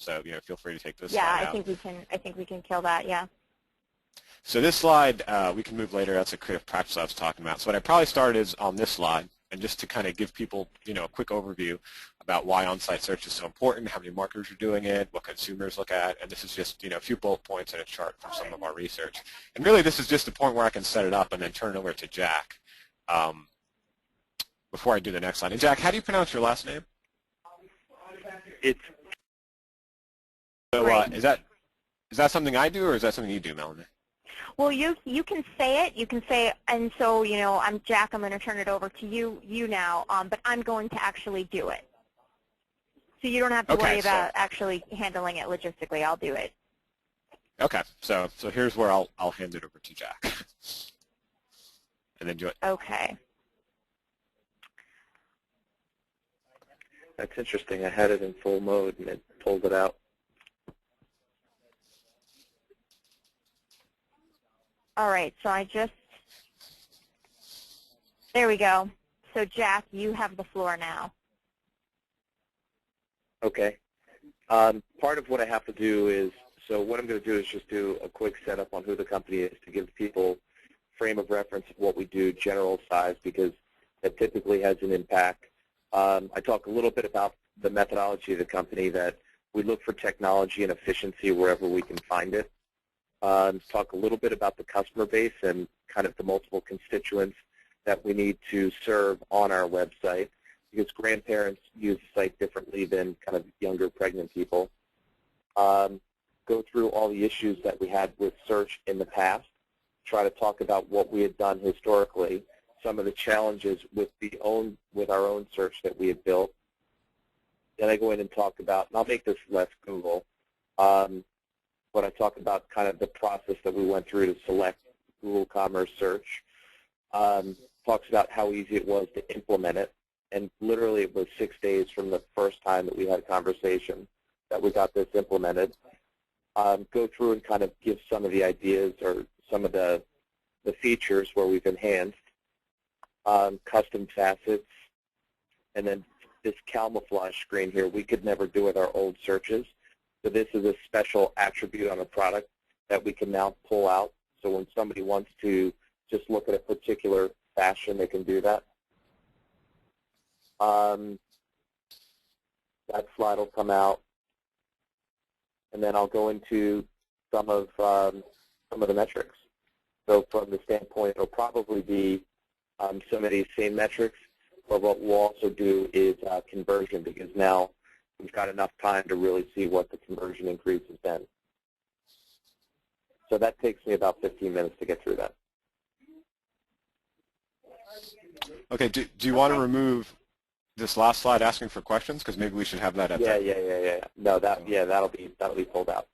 So feel free to take this Yeah, slide I out. think we can kill that. Yeah. So this slide we can move later. That's a creative practice I was talking about. So what I probably started is on this slide, and just to kind of give people a quick overview about why on-site search is so important, how many marketers are doing it, what consumers look at, and this is just a few bullet points and a chart from some of our research. And really, this is just the point where I can set it up and then turn it over to Jack before I do the next slide. And Jack, how do you pronounce your last name? It's so is that something I do, or is that something you do, Melanie? Well, you can say it. You can say, and so I'm Jack. I'm going to turn it over to you now. But I'm going to actually do it. So you don't have to worry about actually handling it logistically. I'll do it. Okay. So here's where I'll hand it over to Jack, and then do it. Okay. That's interesting. I had it in full mode and it pulled it out. All right, so there we go. So Jack, you have the floor now. Okay. Part of what I have to do is, so what I'm going to do is just do a quick setup on who the company is to give people frame of reference of what we do, general size, because that typically has an impact. I talk a little bit about the methodology of the company, that we look for technology and efficiency wherever we can find it. Talk a little bit about the customer base and kind of the multiple constituents that we need to serve on our website, because grandparents use the site differently than kind of younger pregnant people. Go through all the issues that we had with search in the past, try to talk about what we had done historically, some of the challenges with our own search that we had built. Then I go in and talk about, and I'll make this less Google, but I talk about kind of the process that we went through to select Google Commerce Search. Talks about how easy it was to implement it, and literally it was 6 days from the first time that we had a conversation that we got this implemented. Go through and kind of give some of the ideas or some of the features where we've enhanced, custom facets, and then this camouflage screen here we could never do with our old searches. So this is a special attribute on a product that we can now pull out. So when somebody wants to just look at a particular fashion, they can do that. That slide will come out, and then I'll go into some of the metrics. So from the standpoint, it'll probably be some of these same metrics, but what we'll also do is conversion, because now we've got enough time to really see what the conversion increase has been. So that takes me about 15 minutes to get through that. Okay, do you want to remove this last slide asking for questions? Because maybe we should have that at the end. Yeah. No, that'll be pulled out.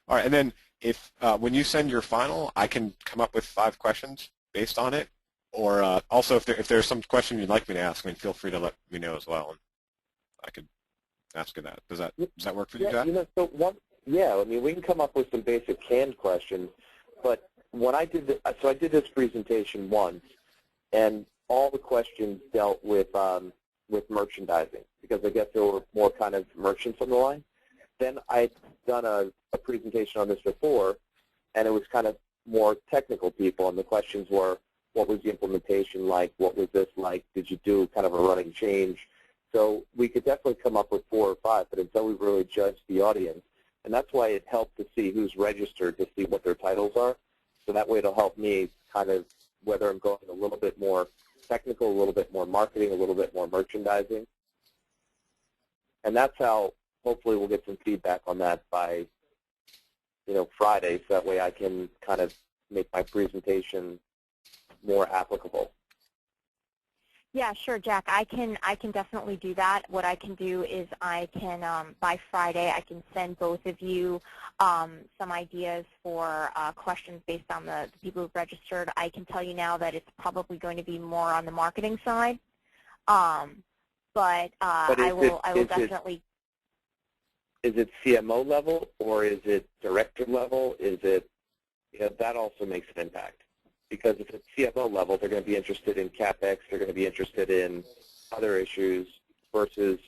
All right, and then if when you send your final, I can come up with 5 questions based on it, or also if there's some question you'd like me to ask, I mean, feel free to let me know as well, and I could ask you that. Does that work for you, Jack? I mean, we can come up with some basic canned questions, but when I did this presentation once, and all the questions dealt with merchandising, because I guess there were more kind of merchants on the line. Then I'd done a presentation on this before, and it was kind of more technical people, and the questions were, what was the implementation like? What was this like? Did you do kind of a running change? So we could definitely come up with 4 or 5, but until we really judge the audience, and that's why it helped to see who's registered, to see what their titles are. So that way it'll help me kind of whether I'm going a little bit more technical, a little bit more marketing, a little bit more merchandising. And that's how hopefully we'll get some feedback on that by Friday, so that way I can kind of make my presentation more applicable. Yeah, sure, Jack. I can definitely do that. What I can do is I can by Friday I can send both of you some ideas for questions based on the people who've registered. I can tell you now that it's probably going to be more on the marketing side, but I will definitely. Is it CMO level, or is it director level? Is it that also makes an impact? Because if it's CFO level, they're going to be interested in CapEx, they're going to be interested in other issues, versus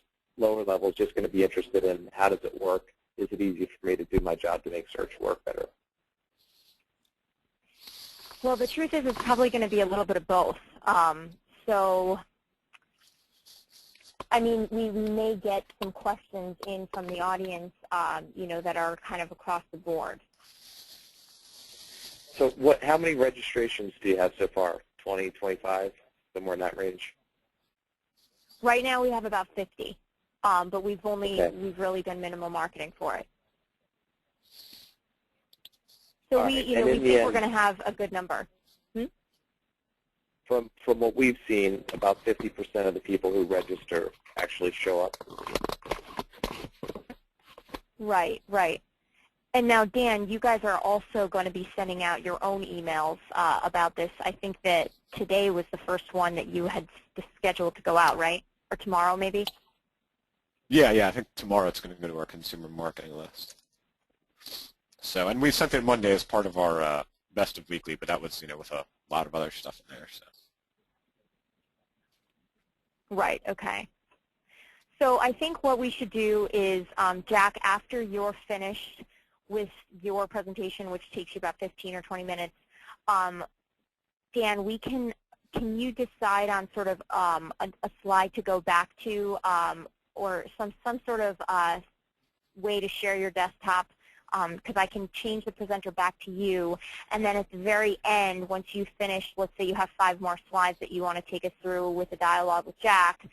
lower level is just going to be interested in how does it work? Is it easy for me to do my job to make search work better? Well, the truth is it's probably going to be a little bit of both. So, I mean, we may get some questions in from the audience, you know, that are kind of across the board. So how many registrations do you have so far? 20, 25, somewhere in that range? Right now we have about 50, but we've really done minimal marketing for it. So we think we're going to have a good number. From what we've seen, about 50% of the people who register actually show up. Right, right. And now, Dan, you guys are also going to be sending out your own emails about this. I think that today was the first one that you had scheduled to go out, right? Or tomorrow, maybe? Yeah, I think tomorrow it's going to go to our consumer marketing list. So, and we sent it Monday as part of our Best of Weekly, but that was, you know, with a lot of other stuff in there. So. Right, okay. So I think what we should do is, Jack, after you're finished with your presentation, which takes you about 15 or 20 minutes, Dan, can you decide on sort of a slide to go back to or some sort of way to share your desktop, because I can change the presenter back to you, and then at the very end, once you finish, let's say you have 5 more slides that you want to take us through with a dialogue with Jack,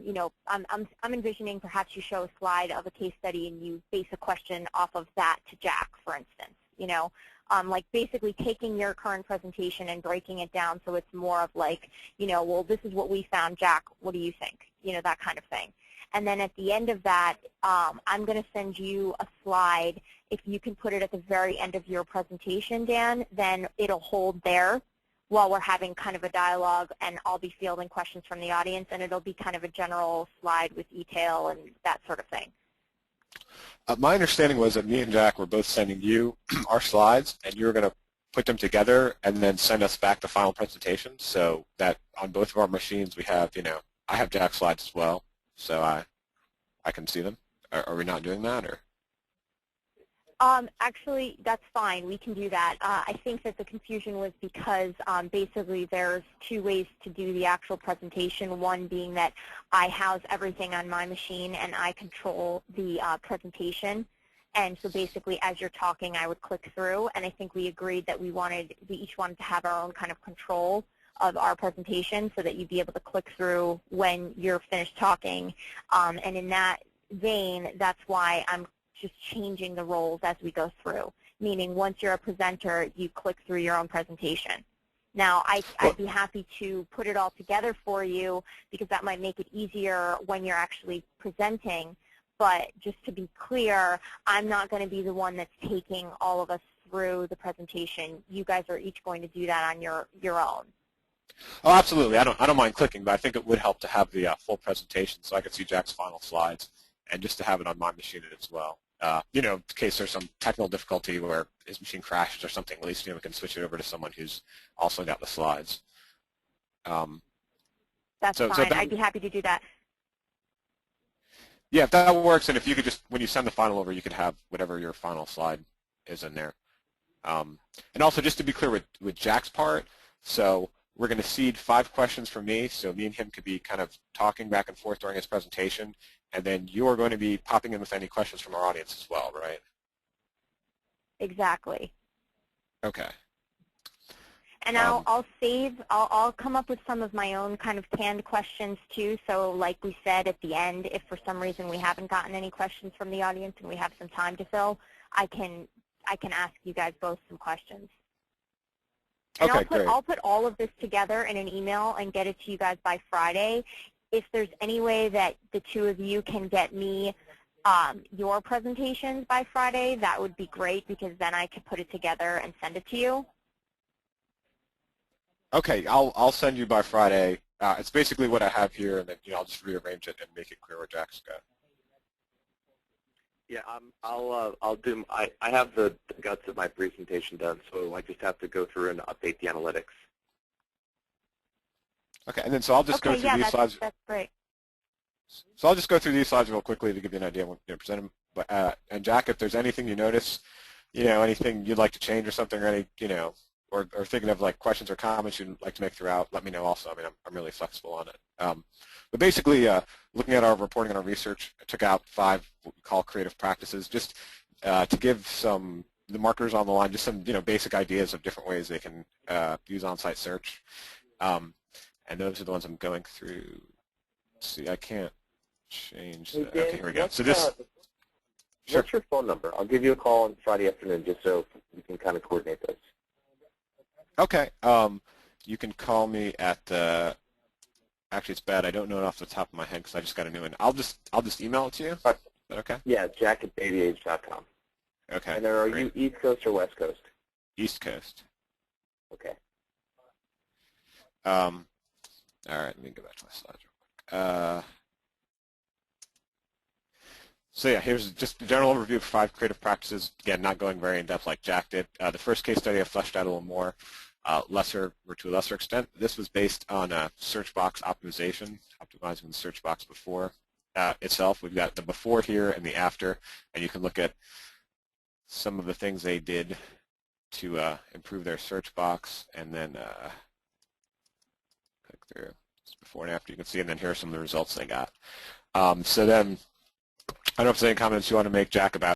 you know, I'm envisioning perhaps you show a slide of a case study and you base a question off of that to Jack, for instance, you know, like basically taking your current presentation and breaking it down so it's more of like, you know, well, this is what we found, Jack, what do you think, you know, that kind of thing. And then at the end of that, I'm going to send you a slide. If you can put it at the very end of your presentation, Dan, then it'll hold there while we're having kind of a dialogue, and I'll be fielding questions from the audience, and it'll be kind of a general slide with eTail and that sort of thing. My understanding was that me and Jack were both sending you our slides, and you were going to put them together and then send us back the final presentation, so that on both of our machines we have, you know, I have Jack's slides as well, so I can see them. Are we not doing that, or? Actually, that's fine. We can do that. I think that the confusion was because basically there's 2 ways to do the actual presentation, one being that I house everything on my machine and I control the presentation. And so basically as you're talking, I would click through, and I think we agreed that we each wanted to have our own kind of control of our presentation so that you'd be able to click through when you're finished talking. And in that vein, that's why I'm just changing the roles as we go through, meaning once you're a presenter, you click through your own presentation. Now, I'd be happy to put it all together for you because that might make it easier when you're actually presenting, but just to be clear, I'm not going to be the one that's taking all of us through the presentation. You guys are each going to do that on your own. Oh, absolutely. I don't mind clicking, but I think it would help to have the full presentation so I could see Jack's final slides and just to have it on my machine as well. You know, in case there's some technical difficulty where his machine crashes or something, at least, you know, we can switch it over to someone who's also got the slides. That's fine. I'd be happy to do that. Yeah, if that works, and if you could just, when you send the final over, you could have whatever your final slide is in there. And also, just to be clear with Jack's part, so we're going to seed 5 questions from me, so me and him could be kind of talking back and forth during his presentation, and then you are going to be popping in with any questions from our audience as well, right? Exactly. Okay. And I'll come up with some of my own kind of canned questions too. So like we said at the end, if for some reason we haven't gotten any questions from the audience and we have some time to fill, I can ask you guys both some questions. And okay, I'll put all of this together in an email and get it to you guys by Friday. If there's any way that the 2 of you can get me your presentations by Friday, that would be great because then I could put it together and send it to you. Okay, I'll send you by Friday. It's basically what I have here, and then I'll just rearrange it and make it clear where Jack's got. Yeah, I'll do. I have the guts of my presentation done, so I just have to go through and update the analytics. Okay, and then so I'll just go through these slides. That's great. So I'll just go through these slides real quickly to give you an idea when you present them. But, and Jack, if there's anything you notice, anything you'd like to change or something, or any, or thinking of like questions or comments you'd like to make throughout, let me know also. I mean, I'm really flexible on it. But basically, looking at our reporting and our research, I took out 5 what we call creative practices, just to give the marketers on the line just some basic ideas of different ways they can use on-site search. And those are the ones I'm going through. Let's see, I can't change that. Hey, Dan, okay, here we go. So this. Sure. What's your phone number? I'll give you a call on Friday afternoon just so we can kind of coordinate this. Okay. You can call me at actually it's bad. I don't know it off the top of my head because I just got a new one. I'll just email it to you. Is that okay? Yeah, jack@babyage.com. Okay. And are great. you East Coast or West Coast? East Coast. Okay. All right. Let me go back to my slides real quick. So yeah, here's just a general overview of 5 creative practices. Again, not going very in depth like Jack did. The first case study I fleshed out a little more, to a lesser extent. This was based on search box optimization, optimizing the search box before itself. We've got the before here and the after, and you can look at some of the things they did to improve their search box, and then click through before and after. You can see, and then here are some of the results they got. So then, I don't know if there's any comments you want to make, Jack, about